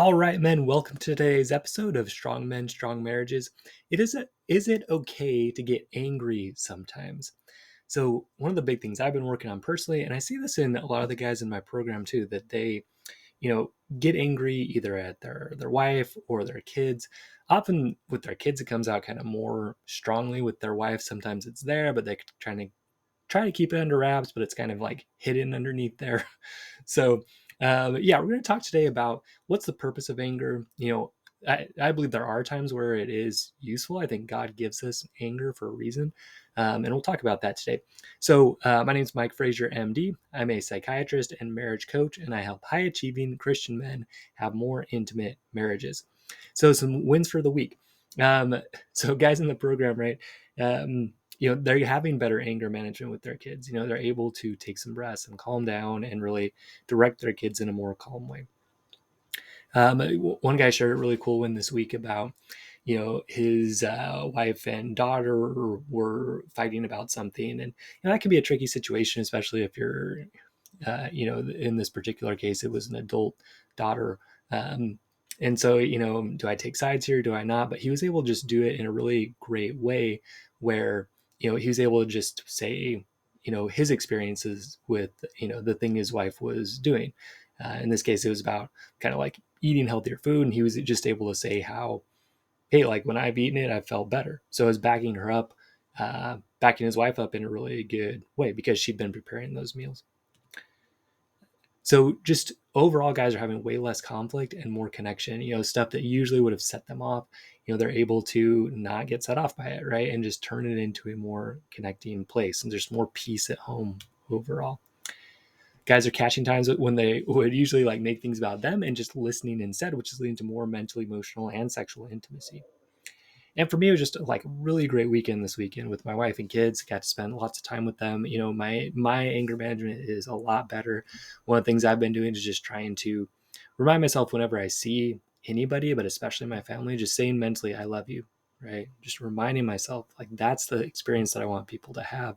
All right, men, welcome to today's episode of Strong Men, Strong Marriages. Is it okay to get angry sometimes? So, one of the big things I've been working on personally, and I see this in a lot of the guys in my program too, that they, get angry either at their wife or their kids. Often with their kids, it comes out kind of more strongly. With their wife, sometimes it's there, but they're try to keep it under wraps, but it's kind of like hidden underneath there. So, yeah, we're going to talk today about what's the purpose of anger. I believe there are times where it is useful. I think God gives us anger for a reason. And we'll talk about that today. So, my name is Mike Frazier, MD. I'm a psychiatrist and marriage coach, and I help high achieving Christian men have more intimate marriages. So, some wins for the week. Um, so, guys in the program, right? They're having better anger management with their kids. They're able to take some breaths and calm down and really direct their kids in a more calm way. One guy shared a really cool one this week about his wife and daughter were fighting about something, and that can be a tricky situation, especially if you're in this particular case it was an adult daughter. And so, do I take sides here, do I not? But he was able to just do it in a really great way where he was able to just say his experiences with the thing his wife was doing. In this case, it was about kind of like eating healthier food, and he was just able to say how, hey, like when I've eaten it, I felt better. So I was backing her up, backing his wife up in a really good way because she'd been preparing those meals. So just overall, guys are having way less conflict and more connection. Stuff that usually would have set them off. They're able to not get set off by it, right, and just turn it into a more connecting place. And there's more peace at home overall. Guys are catching times when they would usually like make things about them and just listening instead, which is leading to more mental, emotional, and sexual intimacy. And for me, it was just like a really great weekend this weekend with my wife and kids. Got to spend lots of time with them. My anger management is a lot better. One of the things I've been doing is just trying to remind myself whenever I see anybody, but especially my family, just saying mentally, I love you, right? Just reminding myself, like, that's the experience that I want people to have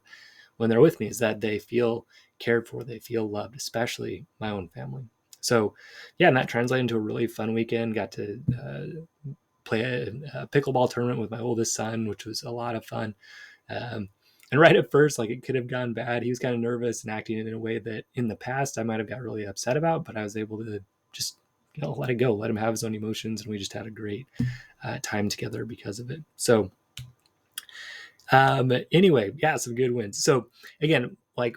when they're with me, is that they feel cared for, they feel loved, especially my own family. So yeah, and that translated into a really fun weekend. Got to play a pickleball tournament with my oldest son, which was a lot of fun. And right at first, like, it could have gone bad. He was kind of nervous and acting in a way that in the past I might have got really upset about, but I was able to just let it go, let him have his own emotions, and we just had a great time together because of it. So anyway, yeah, some good wins. So again, like,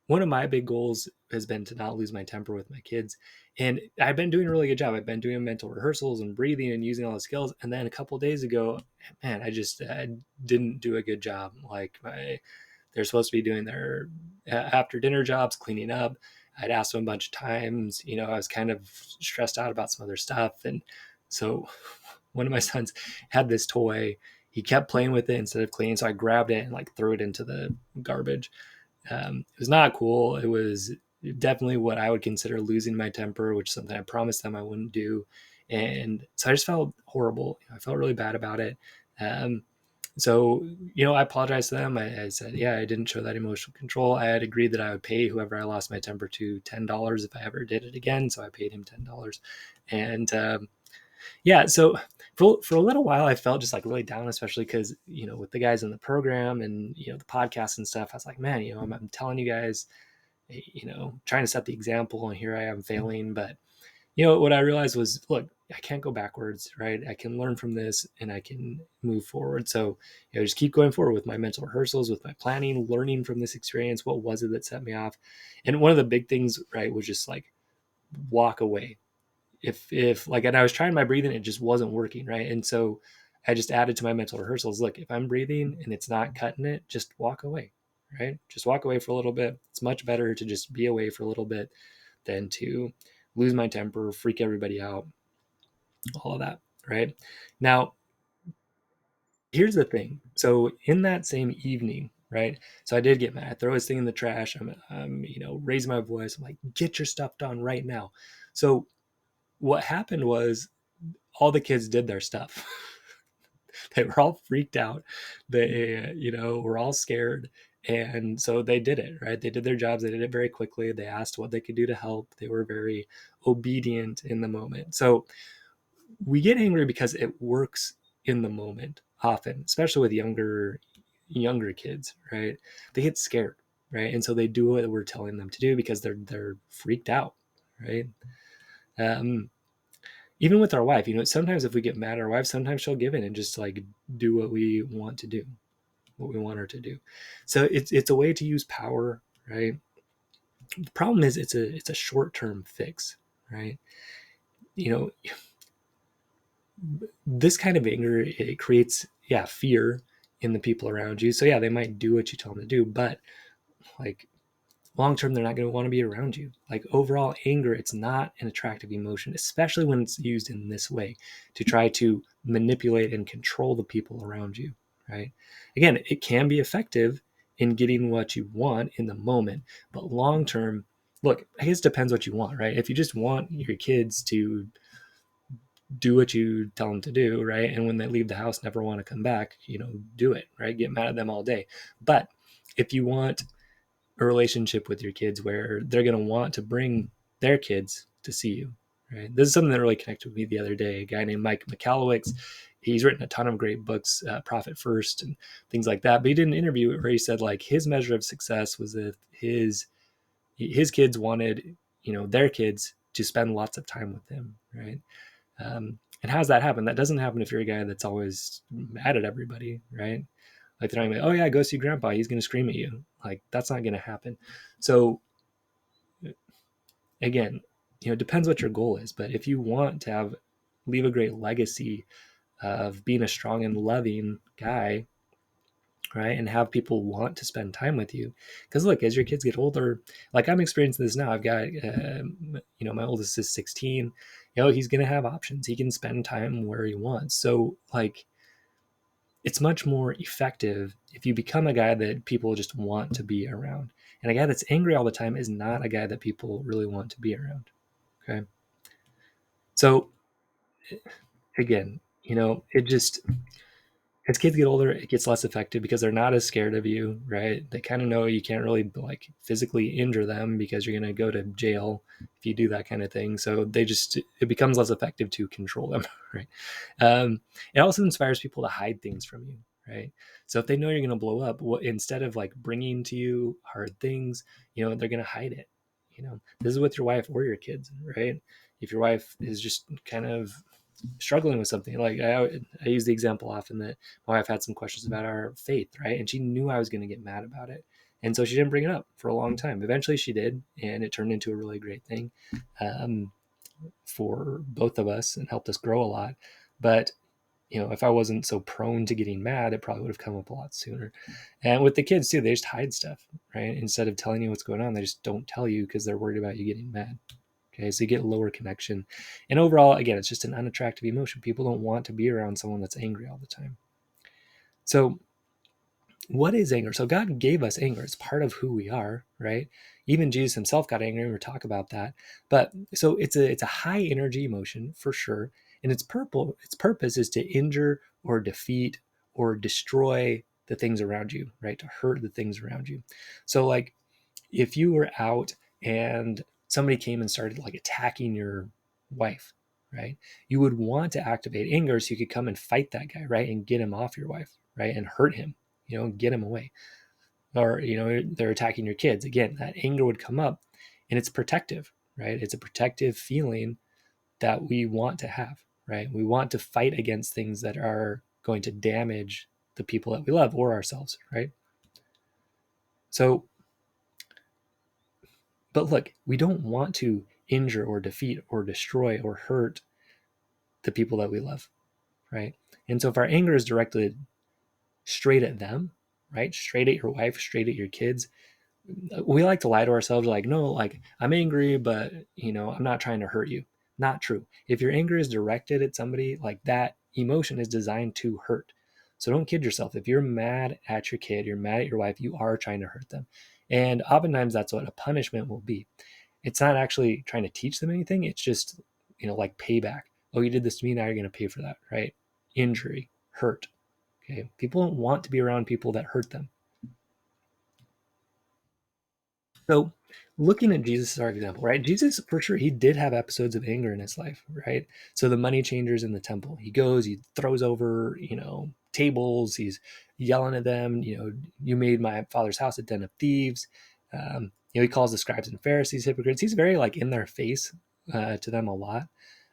one of my big goals has been to not lose my temper with my kids. And I've been doing a really good job. I've been doing mental rehearsals and breathing and using all the skills. And then a couple of days ago, man, I didn't do a good job. Like, they're supposed to be doing their after dinner jobs, cleaning up. I'd asked them a bunch of times. I was kind of stressed out about some other stuff. And so one of my sons had this toy. He kept playing with it instead of cleaning. So I grabbed it and like threw it into the garbage. It was not cool. It was definitely what I would consider losing my temper, which is something I promised them I wouldn't do. And so I just felt horrible. I felt really bad about it. So, I apologized to them. I said, yeah, I didn't show that emotional control. I had agreed that I would pay whoever I lost my temper to $10 if I ever did it again. So I paid him $10. And yeah, so for a little while, I felt just like really down, especially because, with the guys in the program and, the podcast and stuff, I was like, man, I'm telling you guys, trying to set the example, and here I am failing. But, what I realized was, look, I can't go backwards, right? I can learn from this and I can move forward. So, just keep going forward with my mental rehearsals, with my planning, learning from this experience. What was it that set me off? And one of the big things, right, was just like walk away. If like, and I was trying my breathing, it just wasn't working, right? And so I just added to my mental rehearsals, look, if I'm breathing and it's not cutting it, just walk away, right? Just walk away for a little bit. It's much better to just be away for a little bit than to lose my temper, freak everybody out, all of that, right? Now, here's the thing. So in that same evening, right? So I did get mad. I throw his thing in the trash. I'm raising my voice. I'm like, get your stuff done right now. So what happened was all the kids did their stuff. They were all freaked out. They, were all scared. And so they did it, right? They did their jobs. They did it very quickly. They asked what they could do to help. They were very obedient in the moment. So we get angry because it works in the moment often, especially with younger kids, right? They get scared, right? And so they do what we're telling them to do because they're freaked out, right? Um, Even with our wife, sometimes if we get mad at our wife, sometimes she'll give in and just like do what we want to do, what we want her to do. So it's a way to use power, right? The problem is it's a short-term fix, right? You know, this kind of anger, it creates, yeah, fear in the people around you. So yeah, they might do what you tell them to do, but like long term, they're not going to want to be around you. Like overall, anger, it's not an attractive emotion, especially when it's used in this way to try to manipulate and control the people around you, right? Again, it can be effective in getting what you want in the moment, but long term, look, I guess it depends what you want, right? If you just want your kids to do what you tell them to do, right? And when they leave the house, never want to come back, do it, right? Get mad at them all day. But if you want a relationship with your kids where they're going to want to bring their kids to see you, right? This is something that really connected with me the other day. A guy named Mike McCallowicz, he's written a ton of great books, Profit First and things like that. But he did an interview where he said like his measure of success was if his kids wanted, their kids to spend lots of time with him, right? And how's that happen? That doesn't happen if you're a guy that's always mad at everybody, right? Like they're not like, oh yeah, go see grandpa. He's going to scream at you. Like that's not going to happen. So again, it depends what your goal is. But if you want to leave a great legacy of being a strong and loving guy, right, and have people want to spend time with you, because look, as your kids get older, like I'm experiencing this now. I've got, my oldest is 16. He's going to have options. He can spend time where he wants. So like it's much more effective if you become a guy that people just want to be around. And a guy that's angry all the time is not a guy that people really want to be around. Okay. So again, it just, as kids get older, it gets less effective because they're not as scared of you, right? They kind of know you can't really like physically injure them because you're going to go to jail if you do that kind of thing. So it becomes less effective to control them, right? It also inspires people to hide things from you, right? So if they know you're going to blow up, instead of like bringing to you hard things, they're going to hide it. This is with your wife or your kids, right? If your wife is just kind of struggling with something, like I use the example often that my wife had some questions about our faith, right? And she knew I was going to get mad about it, and so she didn't bring it up for a long time. Eventually she did, and it turned into a really great thing, for both of us, and helped us grow a lot. But if I wasn't so prone to getting mad, it probably would have come up a lot sooner. And with the kids too, they just hide stuff, right? Instead of telling you what's going on, they just don't tell you because they're worried about you getting mad. Okay, so you get lower connection. And overall, again, it's just an unattractive emotion. People don't want to be around someone that's angry all the time. So what is anger? So God gave us anger. It's part of who we are, right? Even Jesus himself got angry, and we'll talk about that. But so it's a high energy emotion for sure. And its purpose is to injure or defeat or destroy the things around you, right? To hurt the things around you. So like if you were out and somebody came and started like attacking your wife, right? You would want to activate anger so you could come and fight that guy, right? And get him off your wife, right? And hurt him, get him away. Or, they're attacking your kids. Again, that anger would come up, and it's protective, right? It's a protective feeling that we want to have, right? We want to fight against things that are going to damage the people that we love or ourselves, right? So but look, we don't want to injure or defeat or destroy or hurt the people that we love, right? And so if our anger is directed straight at them, right? Straight at your wife, straight at your kids, we like to lie to ourselves like, no, like I'm angry, but I'm not trying to hurt you. Not true. If your anger is directed at somebody, like that emotion is designed to hurt. So don't kid yourself. If you're mad at your kid, you're mad at your wife, you are trying to hurt them. And oftentimes that's what a punishment will be. It's not actually trying to teach them anything. It's just, like payback. Oh, you did this to me. Now you're going to pay for that, right? Injury, hurt. Okay. People don't want to be around people that hurt them. So looking at Jesus as our example, right? Jesus, for sure, he did have episodes of anger in his life, right? So the money changers in the temple, he goes, he throws over, tables, he's yelling at them, you made my father's house a den of thieves. He calls the scribes and Pharisees hypocrites. He's very like in their face to them a lot.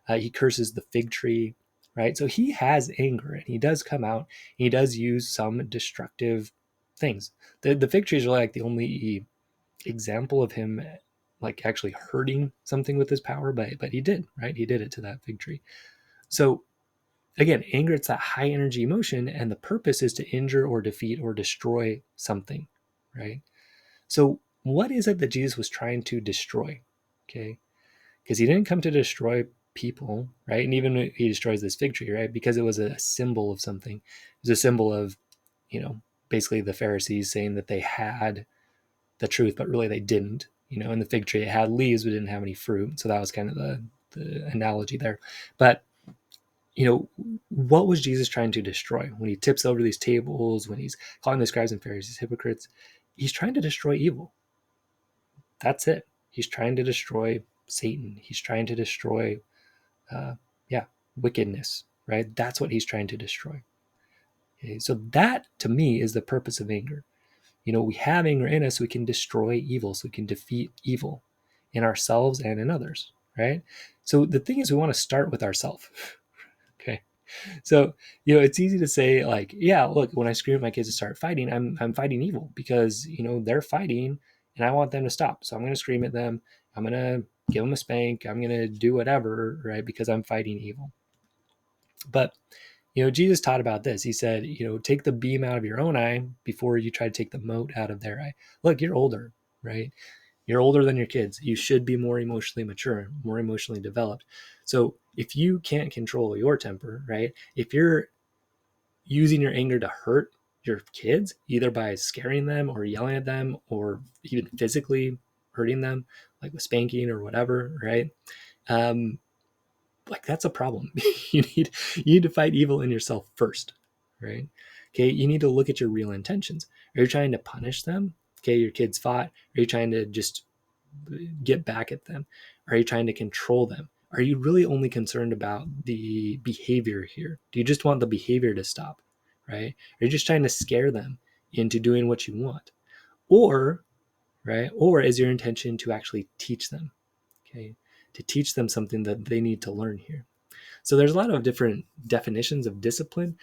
He curses the fig tree, right? So he has anger and he does come out. He does use some destructive things. The fig trees are like the only example of him like actually hurting something with his power, but he did, right? He did it to that fig tree. So again, anger, it's that high energy emotion, and the purpose is to injure or defeat or destroy something, right? So what is it that Jesus was trying to destroy? Okay, because he didn't come to destroy people, right? And even when he destroys this fig tree, right? Because it was a symbol of something. It was a symbol of, basically the Pharisees saying that they had the truth, but really they didn't. In the fig tree, it had leaves, but didn't have any fruit. So that was kind of the analogy there. But, what was Jesus trying to destroy when he tips over these tables, when he's calling the scribes and Pharisees hypocrites? He's trying to destroy evil. That's it. He's trying to destroy Satan. He's trying to destroy, uh, yeah, wickedness, right? That's what he's trying to destroy. Okay? So that, to me, is the purpose of anger. We have anger in us so we can destroy evil, so we can defeat evil in ourselves and in others, right? So the thing is, we want to start with ourselves. Okay. So, it's easy to say, like, yeah, look, when I scream at my kids to start fighting, I'm fighting evil because, they're fighting and I want them to stop. So I'm going to scream at them. I'm going to give them a spank. I'm going to do whatever, right? Because I'm fighting evil. But Jesus taught about this. He said, take the beam out of your own eye before you try to take the mote out of their eye. Look, you're older, right? You're older than your kids. You should be more emotionally mature, more emotionally developed. So if you can't control your temper, right? If you're using your anger to hurt your kids, either by scaring them or yelling at them or even physically hurting them, like with spanking or whatever, right? Um, like that's a problem. You need to fight evil in yourself first, right? Okay, you need to look at your real intentions. Are you trying to punish them? Okay, your kids fought. Are you trying to just get back at them? Are you trying to control them? Are you really only concerned about the behavior here? Do you just want the behavior to stop, right? Are you just trying to scare them into doing what you want? Or, right, or is your intention to actually teach them? Okay, to teach them something that they need to learn here. So there's a lot of different definitions of discipline.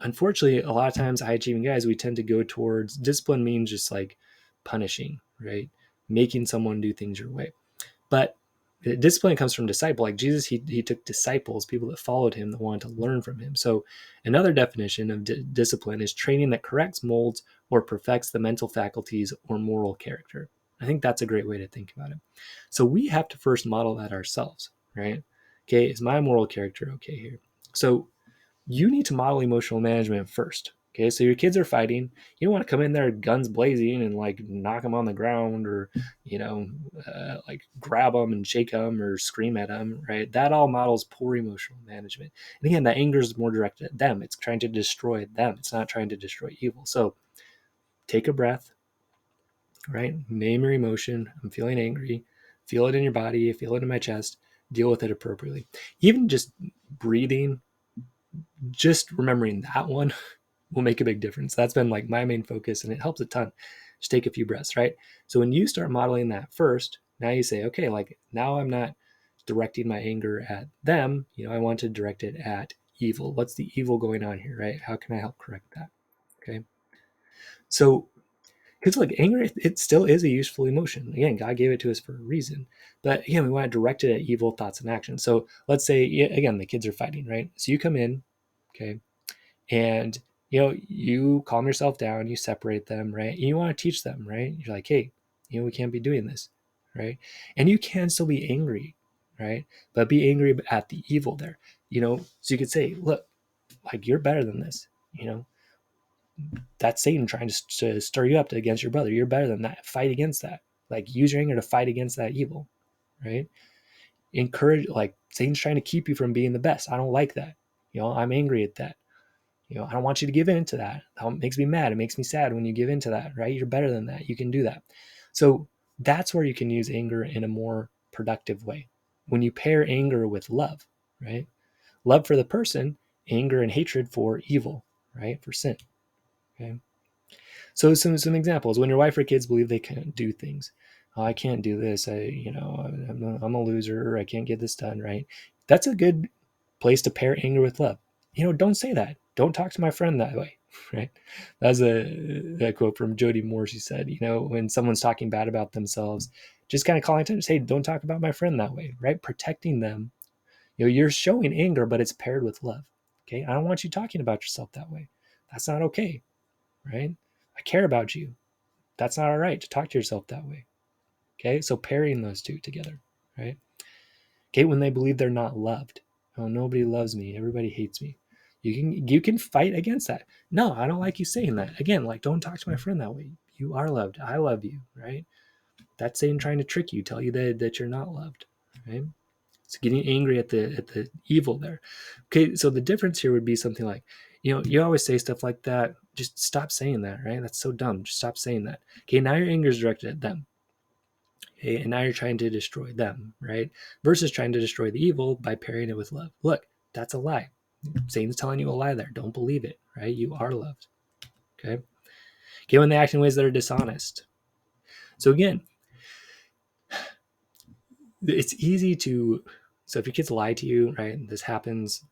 Unfortunately, a lot of times high achieving guys, we tend to go towards discipline means just like punishing, right? Making someone do things your way. But discipline comes from disciple. Like Jesus, he took disciples, people that followed him, that wanted to learn from him. So another definition of discipline is training that corrects, molds, or perfects the mental faculties or moral character. I think that's a great way to think about it. So we have to first model that ourselves, right? Okay, is my moral character okay here? So you need to model emotional management first. Okay, so your kids are fighting. You don't want to come in there guns blazing and like knock them on the ground or, like grab them and shake them or scream at them, right? That all models poor emotional management. And again, that anger is more directed at them. It's trying to destroy them. It's not trying to destroy evil. So take a breath, right? Name your emotion. I'm feeling angry. Feel it in your body. Feel it in my chest. Deal with it appropriately. Even just breathing, just remembering that one will make a big difference. That's been like my main focus and it helps a ton. Just take a few breaths, right? So when you start modeling that first, now you say, okay, like now I'm not directing my anger at them. I want to direct it at evil. What's the evil going on here, right? How can I help correct that? Okay. So, because like anger, it still is a useful emotion. Again, God gave it to us for a reason. But again, we want to direct it at evil thoughts and actions. So let's say, again, the kids are fighting, right? So you come in, okay, and you calm yourself down, you separate them, right? You want to teach them, right? You're like, hey, we can't be doing this, right? And you can still be angry, right? But be angry at the evil there. So you could say, look, like you're better than this. That's Satan trying to stir you up against your brother. You're better than that. Fight against that. Like use your anger to fight against that evil, right? Encourage, like Satan's trying to keep you from being the best. I don't like that. I'm angry at that. I don't want you to give in to that. That makes me mad. It makes me sad when you give in to that, right? You're better than that. You can do that. So that's where you can use anger in a more productive way. When you pair anger with love, right? Love for the person, anger and hatred for evil, right? For sin. Okay. So some examples: when your wife or kids believe they can't do things. Oh, I can't do this. I'm a loser. I can't get this done. Right. That's a good place to pair anger with love. Don't say that. Don't talk to my friend that way. Right. That's a quote from Jody Moore. She said, when someone's talking bad about themselves, just kind of calling attention, say, don't talk about my friend that way. Right. Protecting them. You're showing anger, but it's paired with love. Okay. I don't want you talking about yourself that way. That's not okay. Right. I care about you. That's not all right to talk to yourself that way. Okay. So pairing those two together. Right. Okay. When they believe they're not loved. Oh, nobody loves me. Everybody hates me. You can fight against that. No, I don't like you saying that. Again, like, don't talk to my friend that way. You are loved. I love you. Right. That's Satan trying to trick you, tell you that you're not loved. Right. So getting angry at the evil there. Okay, so the difference here would be something like, you always say stuff like that. Just stop saying that, right? That's so dumb. Just stop saying that. Okay, now your anger is directed at them. Okay, and now you're trying to destroy them, right? Versus trying to destroy the evil by pairing it with love. Look, that's a lie. Satan's telling you a lie there. Don't believe it, right? You are loved. Okay. Okay, when they act in ways that are dishonest. So again, it's easy to, so if your kids lie to you, right, this happens,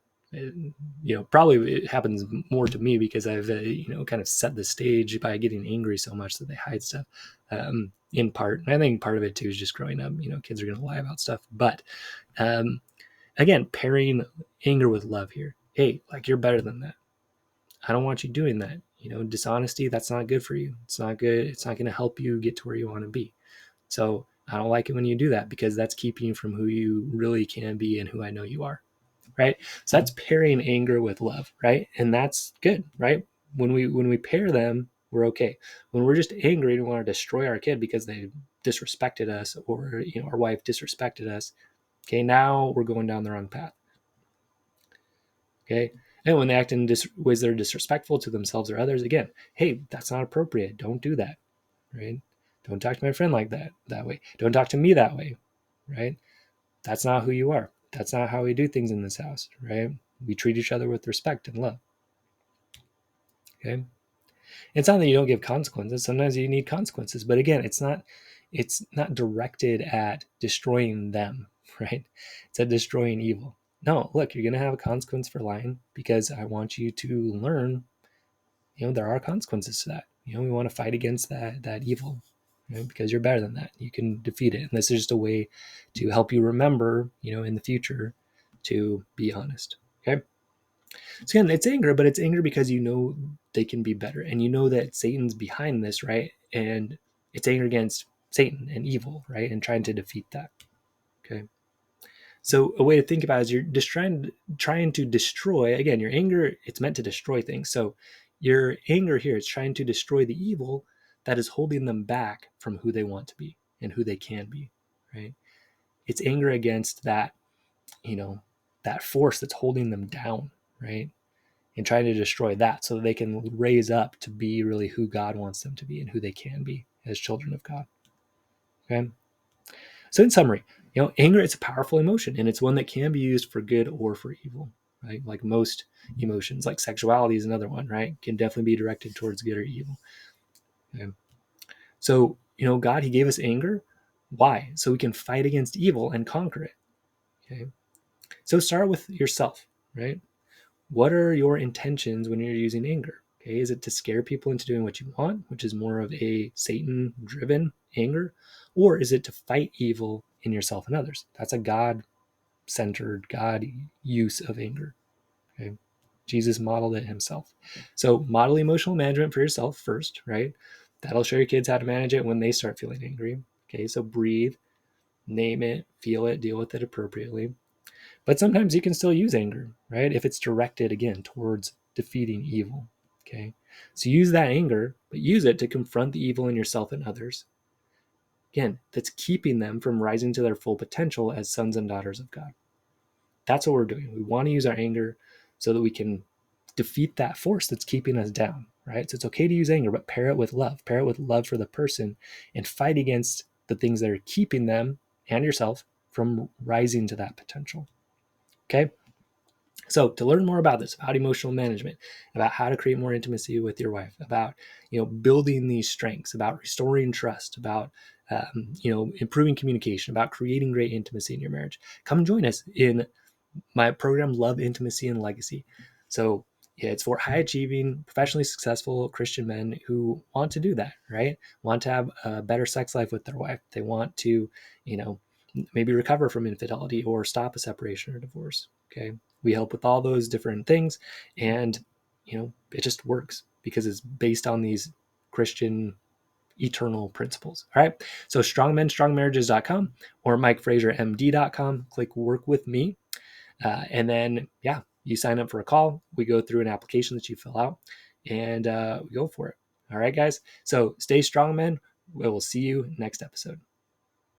probably it happens more to me because I've kind of set the stage by getting angry so much that they hide stuff, in part. And I think part of it too is just growing up. Kids are going to lie about stuff, but again, pairing anger with love here. Hey, like, you're better than that. I don't want you doing that. Dishonesty, that's not good for you. It's not good. It's not going to help you get to where you want to be. So I don't like it when you do that, because that's keeping you from who you really can be and who I know you are. Right. So that's pairing anger with love. Right. And that's good. Right. When we pair them, we're okay. When we're just angry and we want to destroy our kid because they disrespected us, or our wife disrespected us, okay, now we're going down the wrong path. Okay. And when they act in ways that are disrespectful to themselves or others, again, hey, that's not appropriate. Don't do that. Right. Don't talk to my friend like that way. Don't talk to me that way. Right. That's not who you are. That's not how we do things in this house. Right. We treat each other with respect and love. Okay. It's not that you don't give consequences. Sometimes you need consequences, but again, it's not directed at destroying them. Right. It's at destroying evil. No, look, you're going to have a consequence for lying, because I want you to learn, there are consequences to that. We want to fight against that evil, because you're better than that. You can defeat it. And this is just a way to help you remember, in the future, to be honest. Okay. So again, it's anger, but it's anger because they can be better, and that Satan's behind this, right? And it's anger against Satan and evil, right? And trying to defeat that. Okay. So a way to think about it is, you're just trying to destroy, again, your anger, it's meant to destroy things. So your anger here is trying to destroy the evil that is holding them back from who they want to be and who they can be, right? It's anger against that, that force that's holding them down, right? And trying to destroy that so that they can raise up to be really who God wants them to be and who they can be as children of God. Okay. So in summary, anger is a powerful emotion, and it's one that can be used for good or for evil, right? Like most emotions, like sexuality is another one, right? Can definitely be directed towards good or evil. Okay. So, God, he gave us anger. Why? So we can fight against evil and conquer it. Okay. So start with yourself, right? What are your intentions when you're using anger? Okay. Is it to scare people into doing what you want, which is more of a Satan-driven anger? Or is it to fight evil in yourself and others? That's a God-centered, God use of anger. Okay. Jesus modeled it himself. So model emotional management for yourself first, right? That'll show your kids how to manage it when they start feeling angry. Okay. So breathe, name it, feel it, deal with it appropriately. But sometimes you can still use anger, right? If it's directed, again, towards defeating evil. Okay. So use that anger, but use it to confront the evil in yourself and others. Again, that's keeping them from rising to their full potential as sons and daughters of God. That's what we're doing. We want to use our anger so that we can defeat that force that's keeping us down, right? So it's okay to use anger, but pair it with love for the person, and fight against the things that are keeping them and yourself from rising to that potential. Okay. So to learn more about this, about emotional management, about how to create more intimacy with your wife, about building these strengths, about restoring trust, about improving communication, about creating great intimacy in your marriage, come join us in my program, Love, Intimacy, and Legacy. So yeah, it's for high achieving, professionally successful Christian men who want to do that, right? Want to have a better sex life with their wife. They want to, maybe recover from infidelity or stop a separation or divorce. Okay. We help with all those different things. And, it just works because it's based on these Christian eternal principles. All right. So strongmenstrongmarriages.com or MikeFrazierMD.com. Click work with me. And then, you sign up for a call. We go through an application that you fill out, and we go for it. All right, guys. So stay strong, men. We will see you next episode.